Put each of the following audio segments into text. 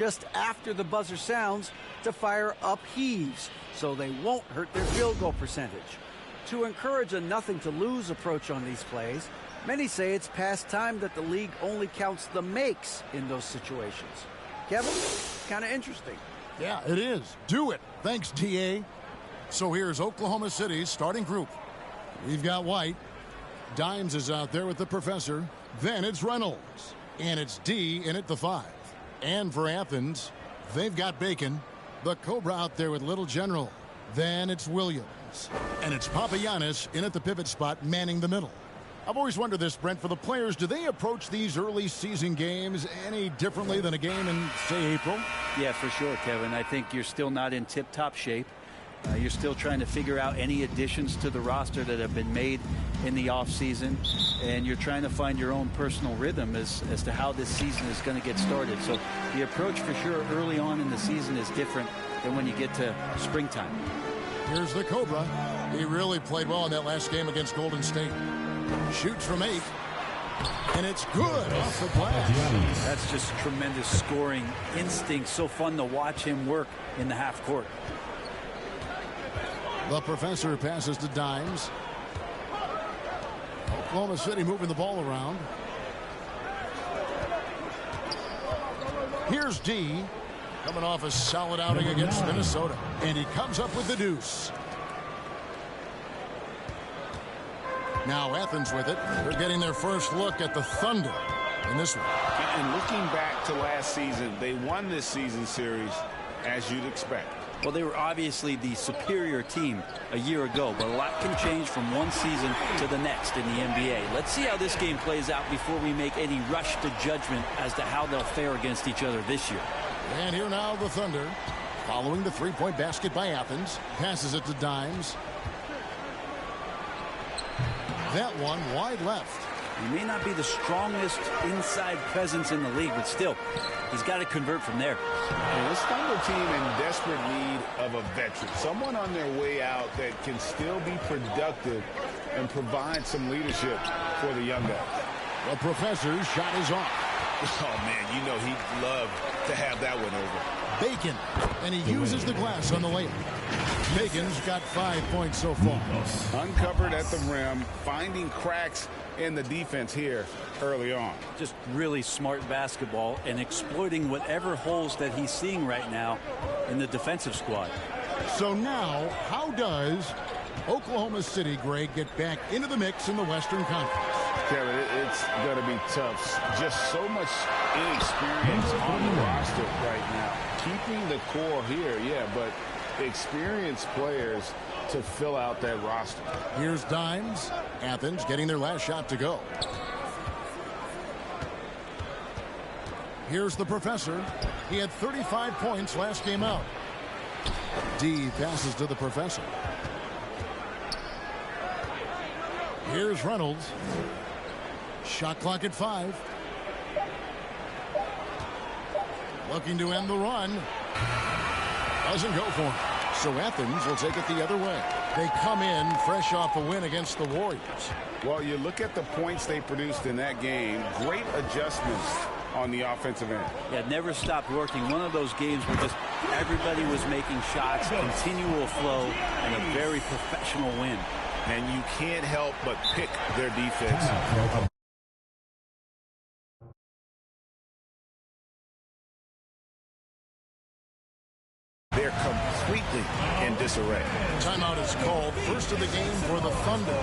just after the buzzer sounds to fire upheaves so they won't hurt their field goal percentage. To encourage a nothing-to-lose approach on these plays, many say it's past time that the league only counts the makes in those situations. Kevin, kind of interesting. Yeah, it is. Do it. Thanks, TA. So here's Oklahoma City's starting group. We've got White. Dimes is out there with the professor. Then it's Reynolds. And it's D in at the 5. And for Athens, they've got Bacon. The Cobra out there with Little General. Then it's Williams. And it's Papagiannis in at the pivot spot, manning the middle. I've always wondered this, Brent, for the players, do they approach these early season games any differently than a game in, say, April? Yeah, for sure, Kevin. I think you're still not in tip-top shape. You're still trying to figure out any additions to the roster that have been made in the offseason, and you're trying to find your own personal rhythm as to how this season is going to get started. So the approach for sure early on in the season is different than when you get to springtime. Here's the Cobra. He really played well in that last game against Golden State. Shoots from 8, and it's good off the glass. That's just tremendous scoring instinct. So fun to watch him work in the half court. The professor passes to Dimes. Oklahoma City moving the ball around. Here's D, coming off a solid outing against Minnesota, and he comes up with the deuce. Now Athens with it. They're getting their first look at the Thunder in this one. And looking back to last season, they won this season series as you'd expect. Well, they were obviously the superior team a year ago, but a lot can change from one season to the next in the NBA. Let's see how this game plays out before we make any rush to judgment as to how they'll fare against each other this year. And here now the Thunder, following the three-point basket by Athens, passes it to Dimes. That one wide left. He may not be the strongest inside presence in the league, but still, he's got to convert from there. And this Thunder team in desperate need of a veteran, someone on their way out that can still be productive and provide some leadership for the young guys. The professor's shot is off. Oh, man, you know he'd love to have that one over. Bacon, and he uses the glass on the layup. Bacon's got 5 points so far. Uncovered at the rim, finding cracks in the defense here early on. Just really smart basketball and exploiting whatever holes that he's seeing right now in the defensive squad. So now, how does Oklahoma City, Greg, get back into the mix in the Western Conference? Kevin, it's going to be tough. Just so much inexperience on the roster right now. Keeping the core here, yeah, but experienced players to fill out that roster. Here's Dimes. Athens getting their last shot to go. Here's the professor. He had 35 points last game out. D passes to the professor. Here's Reynolds. Shot clock at 5. Looking to end the run. Doesn't go for him. So Athens will take it the other way. They come in fresh off a win against the Warriors. Well, you look at the points they produced in that game. Great adjustments on the offensive end. Yeah, never stopped working. One of those games where just everybody was making shots, continual flow, and a very professional win. And you can't help but pick their defense. They're completely in disarray. Timeout is called. First of the game for the Thunder.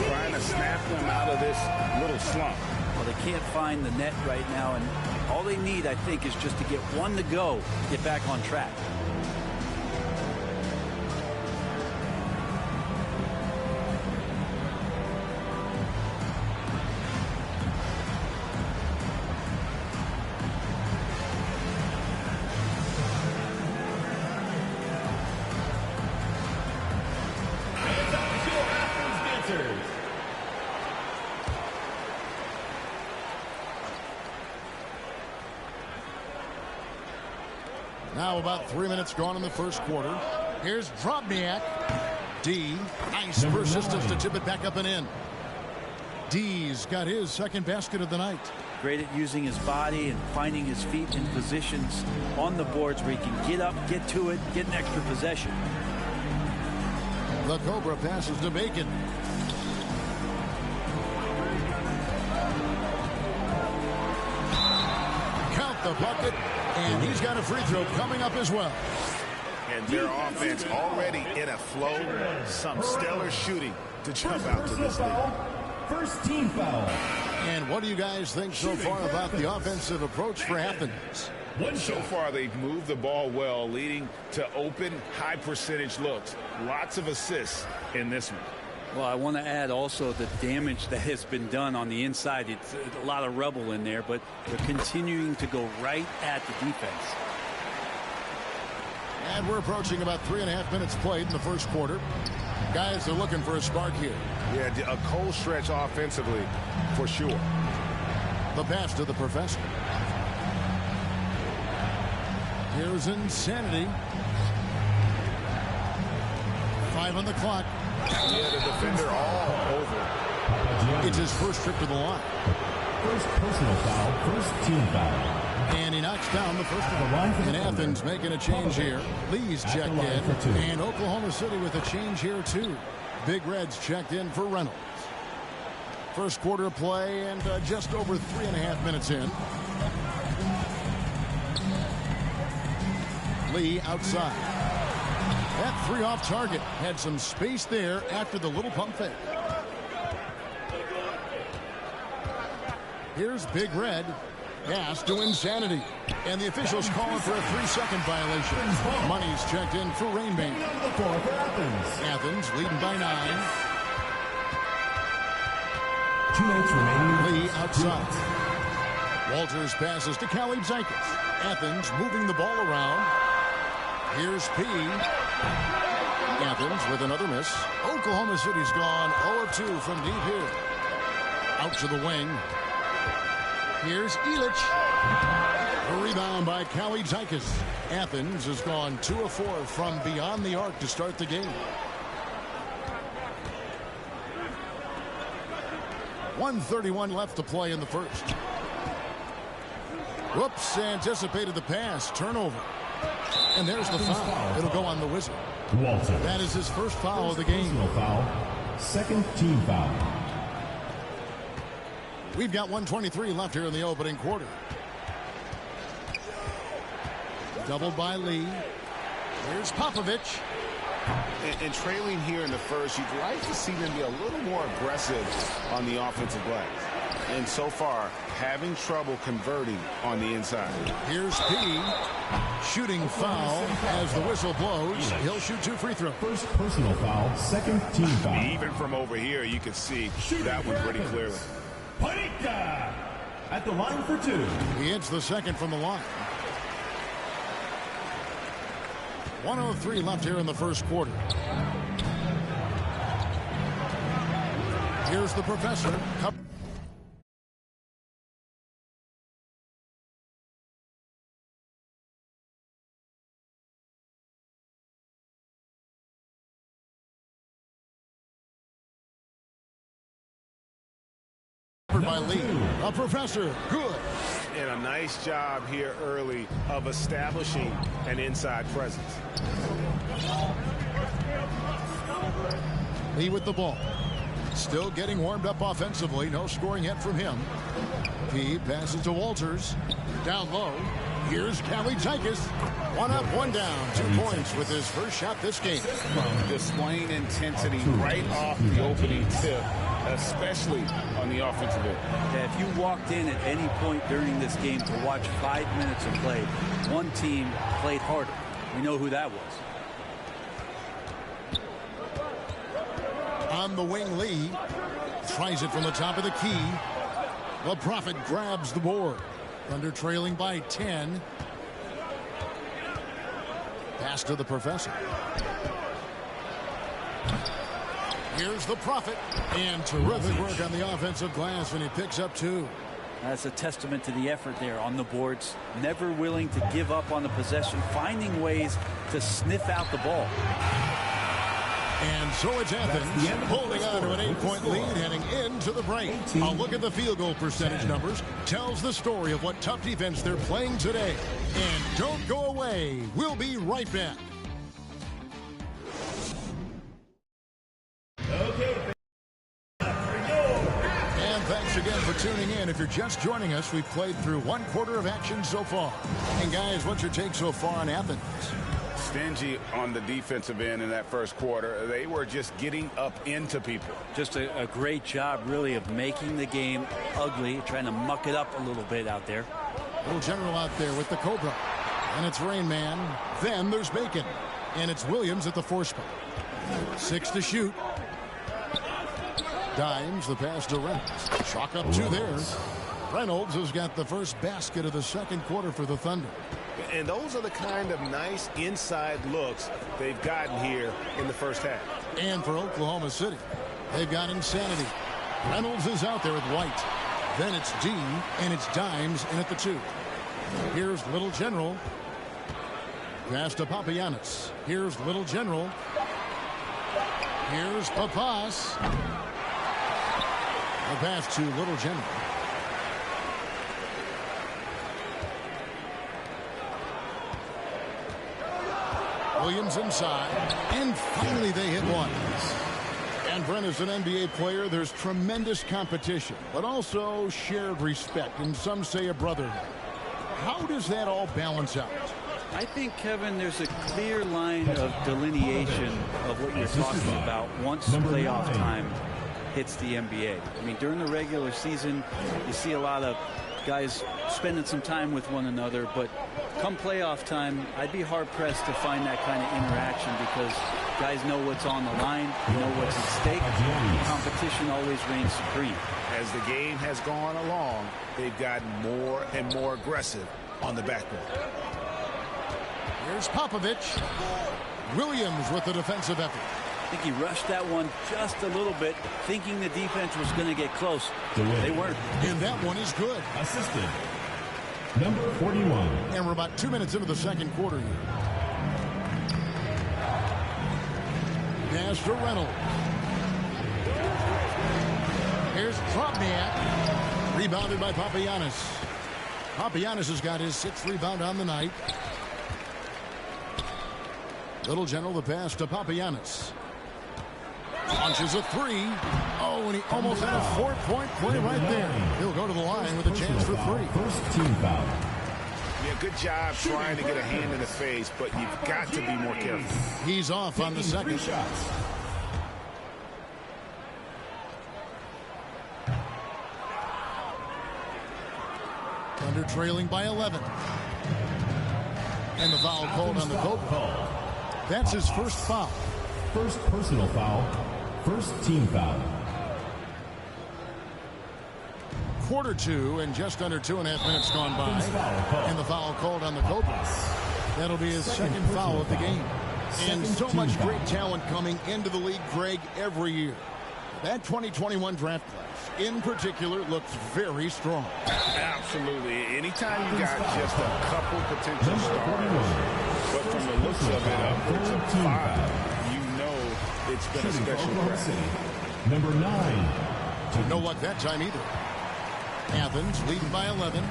Trying to snap them out of this little slump. Well, they can't find the net right now, and all they need, I think, is just to get one to go, get back on track. Now about 3 minutes gone in the first quarter. Here's Drobniak. D. Nice persistence to tip it back up and in. D's got his second basket of the night. Great at using his body and finding his feet in positions on the boards where he can get up, get to it, get an extra possession. The Cobra passes to Bacon. Count the bucket, and he's got a free throw coming up as well. And their offense already in a flow. Some stellar shooting to jump out to this lead. First team foul. And what do you guys think so far about the offensive approach for Athens? So far, they've moved the ball well, leading to open, high-percentage looks. Lots of assists in this one. Well, I want to add also the damage that has been done on the inside. It's a lot of rubble in there, but they're continuing to go right at the defense. And we're approaching about 3.5 minutes played in the first quarter. Guys are looking for a spark here. Yeah, a cold stretch offensively, for sure. The pass to the professor. Here's Insanity. 5 on the clock. Yeah, the defender all over. It's his first trip to the line. First personal foul, first team foul. And he knocks down the first one. And Athens making a change here. Lee's checked in. And Oklahoma City with a change here, too. Big Reds checked in for Reynolds. First quarter of play and just over 3.5 minutes in. Lee outside. That three off target. Had some space there after the little pump fake. Here's Big Red. Pass to Insanity. And the officials calling for a 3-second violation. Money's checked in for Rainmaker. Athens leading by 9. 2 minutes remaining. Lee outside. Walters passes to Kalaitzakis. Athens moving the ball around. Here's P. Athens with another miss. Oklahoma City's gone 0 of 2 from deep here. Out to the wing. Here's Elich. A rebound by Kalaitzakis. Athens has gone 2 of 4 from beyond the arc to start the game. 1:31 left to play in the first. Whoops, anticipated the pass. Turnover. And there's the foul. It'll go on the Wizard. Walter. That is his first foul of the game. Personal foul, second team foul. We've got 1:23 left here in the opening quarter. Doubled by Lee. Here's Popovich. And trailing here in the first, you'd like to see them be a little more aggressive on the offensive glass. And so far, having trouble converting on the inside. Here's P. Shooting foul as the whistle blows. He'll shoot 2 free throws. First personal foul, second team foul. Even from over here, you can see that one pretty clearly. Panika at the line for 2. He hits the second from the line. 1:03 left here in the first quarter. Here's the professor. By Lee. A professor. Good. And a nice job here early of establishing an inside presence. Lee with the ball. Still getting warmed up offensively. No scoring yet from him. P passes to Walters. Down low. Here's Kalaitzakis. 1 up, 1 down. 2 points with his first shot this game. Displaying intensity right off the opening tip, especially on the offensive end. Yeah, if you walked in at any point during this game to watch 5 minutes of play, one team played harder. We know who that was. On the wing, Lee tries it from the top of the key. The Prophet grabs the board. Thunder trailing by 10. Pass to the professor. Here's the Prophet. And terrific work on the offensive glass, and he picks up 2. That's a testament to the effort there on the boards. Never willing to give up on the possession, finding ways to sniff out the ball. And so it's Athens holding on to an 8-point lead heading into the break. A look at the field goal percentage numbers tells the story of what tough defense they're playing today. And don't go away. We'll be right back. And thanks again for tuning in. If you're just joining us, we've played through one quarter of action so far. And guys, what's your take so far on Athens? Stingy on the defensive end in that first quarter. They were just getting up into people. Just a great job, really, of making the game ugly, trying to muck it up a little bit out there. Little General out there with the Cobra. And it's Rain Man. Then there's Bacon. And it's Williams at the 4 spot. 6 to shoot. Dimes, the pass to Reynolds. Chalk up 2 there. Reynolds has got the first basket of the second quarter for the Thunder. And those are the kind of nice inside looks they've gotten here in the first half. And for Oklahoma City, they've got insanity. Reynolds is out there with White. Then it's D, and it's Dimes in at the 2. Here's Little General. Pass to Papagiannis. Here's Little General. Here's Papas. The pass to Little General. Williams inside, and finally they hit one. And Brent, as an NBA player, there's tremendous competition, but also shared respect, and some say a brotherhood. How does that all balance out? I think, Kevin, there's a clear line of delineation of what you're talking about once playoff time hits the NBA. I mean, during the regular season, you see a lot of guys spending some time with one another, but come playoff time, I'd be hard-pressed to find that kind of interaction because guys know what's on the line, know what's at stake. Competition always reigns supreme. As the game has gone along, they've gotten more and more aggressive on the backboard. Here's Popovich. Williams with the defensive effort. I think he rushed that one just a little bit, thinking the defense was going to get close. They weren't. And that one is good. Assisted. Number 41. And we're about 2 minutes into the second quarter here. Pass to Reynolds. Here's Trotniak. Rebounded by Papagiannis. Papagiannis has got his 6th rebound on the night. Little General, the pass to Papagiannis. Launches a 3. Oh, and he almost had a 4-point play right there. He'll go to the line with a chance for 3. First team foul. Yeah, good job trying to get a hand in the face, but you've got to be more careful. He's off on the second. Shots. Thunder trailing by 11. And the foul called on the Cobra. That's his first foul. First personal foul. First team foul. Quarter 2 and just under 2.5 minutes gone by. And the foul called on the Cobra. That'll be his second foul of the game. And so much great talent coming into the league, Greg, every year. That 2021 draft class, in particular, looks very strong. Absolutely. Anytime you got just a couple potential stars, but from the looks of it, upwards of 5, you know it's been a special draft. Number 9. No luck that time either. Athens leading by 11.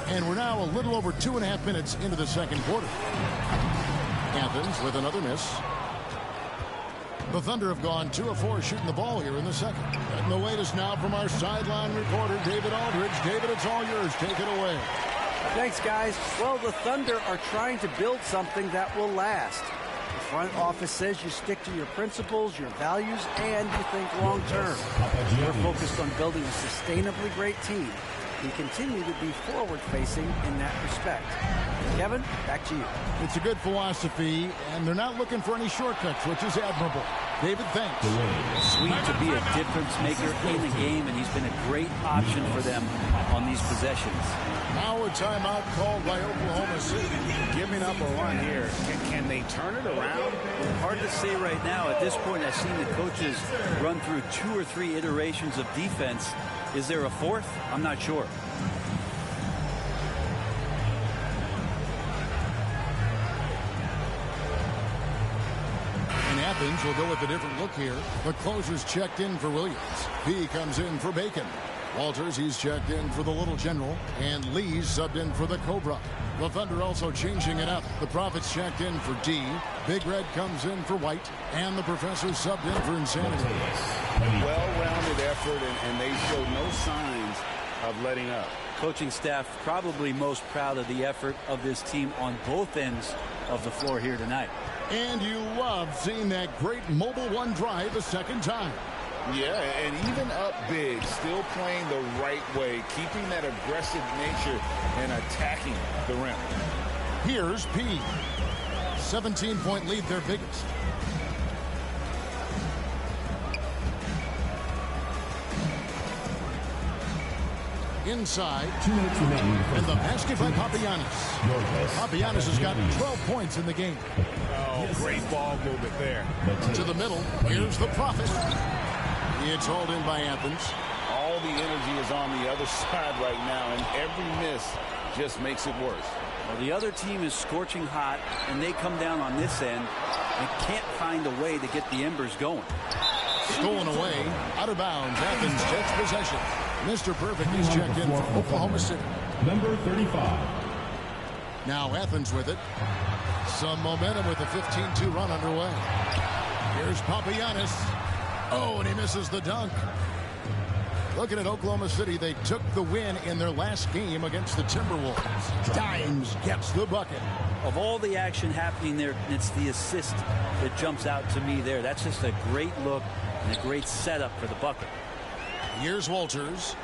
And we're now a little over 2.5 minutes into the second quarter. Athens with another miss. The Thunder have gone 2 of 4 shooting the ball here in the second. And the latest now from our sideline reporter, David Aldridge. David, it's all yours. Take it away. Thanks, guys. Well, the Thunder are trying to build something that will last. The front office says you stick to your principles, your values, and you think long term. They're focused on building a sustainably great team. We continue to be forward-facing in that respect. Kevin, back to you. It's a good philosophy, and they're not looking for any shortcuts, which is admirable. David, thanks. Sweet to be a difference maker in the game, and he's been a great option for them on these possessions. Now a timeout called by Oklahoma City. Giving up a run here. Can they turn it around? Hard to say right now. At this point, I've seen the coaches run through 2 or 3 iterations of defense. Is there a 4th? I'm not sure. Athens will go with a different look here. The closer's checked in for Williams. He comes in for Bacon. Walters, he's checked in for the Little General. And Lee's subbed in for the Cobra. The Thunder also changing it up. The Prophets checked in for D. Big Red comes in for White. And the Professor subbed in for Insanity. Well-rounded effort, and they show no signs of letting up. Coaching staff probably most proud of the effort of this team on both ends of the floor here tonight. And you love seeing that great mobile one drive a second time. Yeah, and even up big, still playing the right way, keeping that aggressive nature and attacking the rim. Here's P. 17-point lead, their biggest. Inside. 2 minutes remaining. And the basket by Papagiannis. Papagiannis has got 12 points in the game. Oh, great ball movement there. To the middle. Here's the Prophet. It's hauled in by Athens. All the energy is on the other side right now, and every miss just makes it worse. Well, the other team is scorching hot, and they come down on this end and can't find a way to get the embers going. Stolen away. Out of bounds. Athens takes possession. Mr. Perfect is checked in for Oklahoma City. Number 35. Now Athens with it. Some momentum with a 15-2 run underway. Here's Papagiannis. Oh, and he misses the dunk. Looking at Oklahoma City, they took the win in their last game against the Timberwolves. Dimes gets the bucket. Of all the action happening there, it's the assist that jumps out to me there. That's just a great look and a great setup for the bucket. Here's Walters.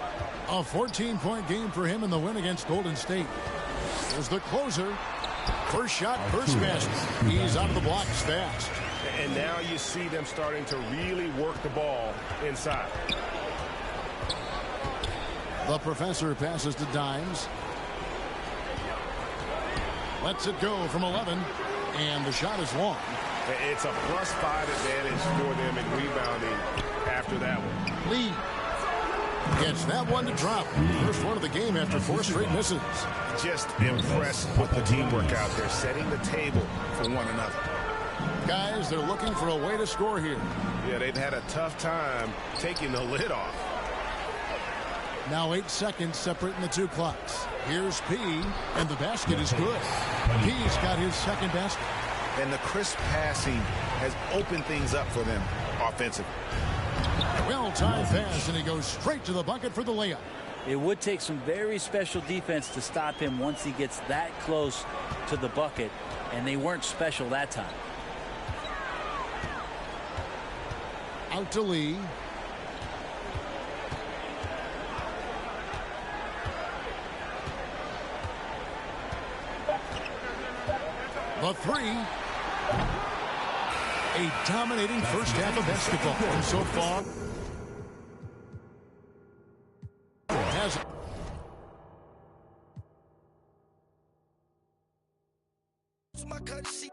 A 14-point game for him in the win against Golden State. There's the closer. First shot, first basket. He's out of the blocks fast. And now you see them starting to really work the ball inside. The Professor passes to Dimes. Lets it go from 11. And the shot is long. It's a +5 advantage for them in rebounding after that one. Lee gets that one to drop. First one of the game after 4 straight misses. Just impressed with the teamwork out there, setting the table for one another. Guys, they're looking for a way to score here. Yeah, they've had a tough time taking the lid off. Now 8 seconds separating the two clocks. Here's P, and the basket is good. P's got his second basket. And the crisp passing has opened things up for them offensively. Well-timed pass, and he goes straight to the bucket for the layup. It would take some very special defense to stop him once he gets that close to the bucket, and they weren't special that time. Out to Lee. The three. A dominating first half of basketball. And so far, has My cut sheet.